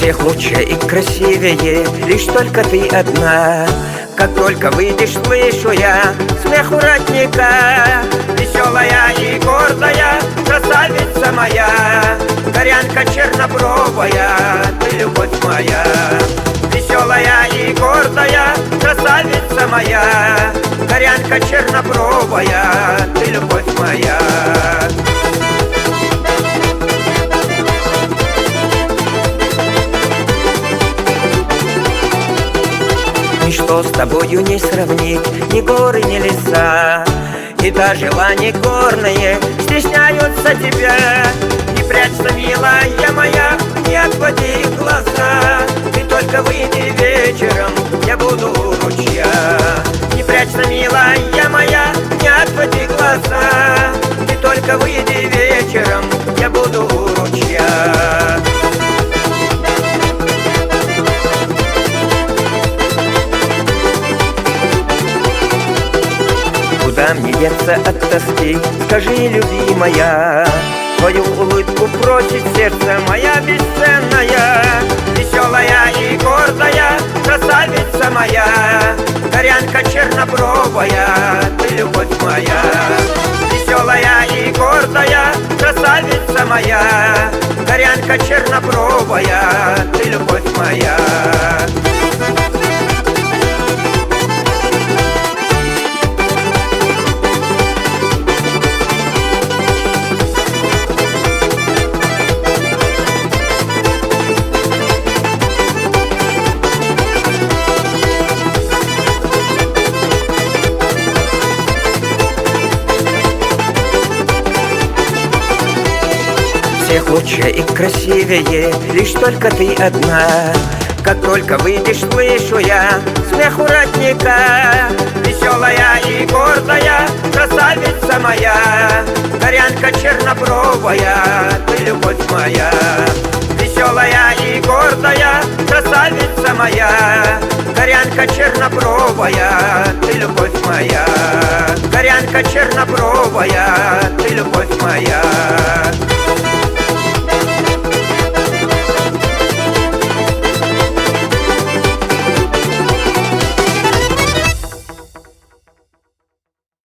Всех лучше и красивее, лишь только ты одна. Как только выйдешь, слышу я смех уратника. Веселая и гордая красавица моя, горянка чернобровая, ты любовь моя. Веселая и гордая красавица моя, горянка чернобровая, ты любовь моя. Ничто с тобою не сравнить, ни горы, ни леса, и даже лани горные стесняются тебя. Не прячься, милая моя, не отводи глаза, ты только выйди вечером, я буду у ручья. Не прячься, милая моя, не отводи глаза, ты только выйди вечером, я буду у ручья. Куда мне деться от тоски, скажи, любимая, твою улыбку просит сердце моя бесценная. Веселая и гордая красавица моя, горянка чернобровая, ты любовь моя. Веселая и гордая красавица моя, горянка чернобровая, ты любовь моя. Всех лучше и красивее, лишь только ты одна. Как только выйдешь, слышу я смех уратника. Веселая и гордая красавица моя, горянка чернобровая, ты любовь моя. Веселая и гордая красавица моя, горянка чернобровая, ты любовь моя. Горянка чернобровая, ты любовь моя.